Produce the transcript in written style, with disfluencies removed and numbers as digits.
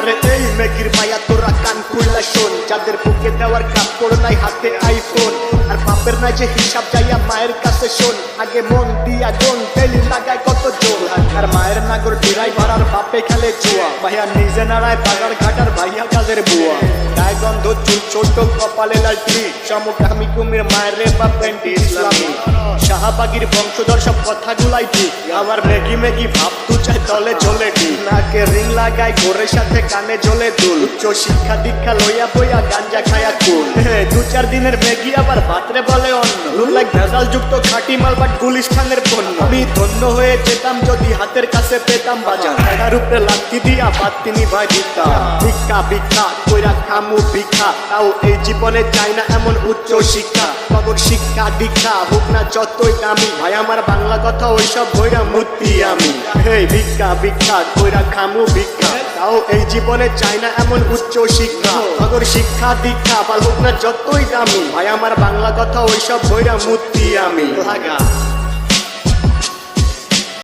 আরে এই মেঘির মায়া তোরা কান খুললা শোন, যাদের বুকে দেওয়ার কাপড় নাই হাতে আইফোন, আর বাপের নাই যে হিসাব যাইয়া মায়ের কাছে শোন, আগে মন দিয়া গুন তেলি লাগায় কত জোর, আর মায়ের নাগর ডিরাই ভাড়ার বাপে খেলে জুয়া, ভাইয়া নিজে নাড়ায় বাগার ঘাটার ভাইয়া কাজের বুয়া, গায়ে গন্ধ চুল ছোট কপালে লালটি, সমকামী কুমির মায়ের রে বা প্যান্টি ইসলামী, শাহবাগীর বংশধর সব কথাগুলাই ঠিক, আবার মেঘি মেঘি ভাব তু চাই তলে ঝোলে ঠিক, নাকে রিং লাগায় ঘোরের সাথে কানে ঝোলে দুল, উচ্চ শিক্ষা দীক্ষা লইয়া বইয়া গাঞ্জা খায়া কুল, দু চার দিনের মেঘি আবার ভাতরে বলে অন্য, লুক লাইক ভেজাল যুক্ত খাঁটি মাল বাট গুলিস্তানের পণ্য, আমি ধন্য হয়ে যেতাম যদি হাতের কাছে পেতাম বাজার, এটার উপরে লাঠি দিয়া বাতিনি ভাই দিতাম, ভিক্ষা ভিক্ষা কইরা খামু ভিক্ষা, তাও এই জীবনে চাই না এমন উচ্চ শিক্ষা, খবর শিক্ষা দীক্ষা হোক না যতই দামি, ভাই আমার বাংলা কথা ওইসব বইরা মূর্তি আমি, হে ভিক্ষা ভিক্ষা কইরা খামু ভিক্ষা, তাও এই জীবনে চাই না এমন উচ্চ শিক্ষা, খবর শিক্ষা দীক্ষা বা হোক না যতই দামি, ভাই আমার বাংলা কথা ওইসব বইরা মূর্তি আমি লাগা।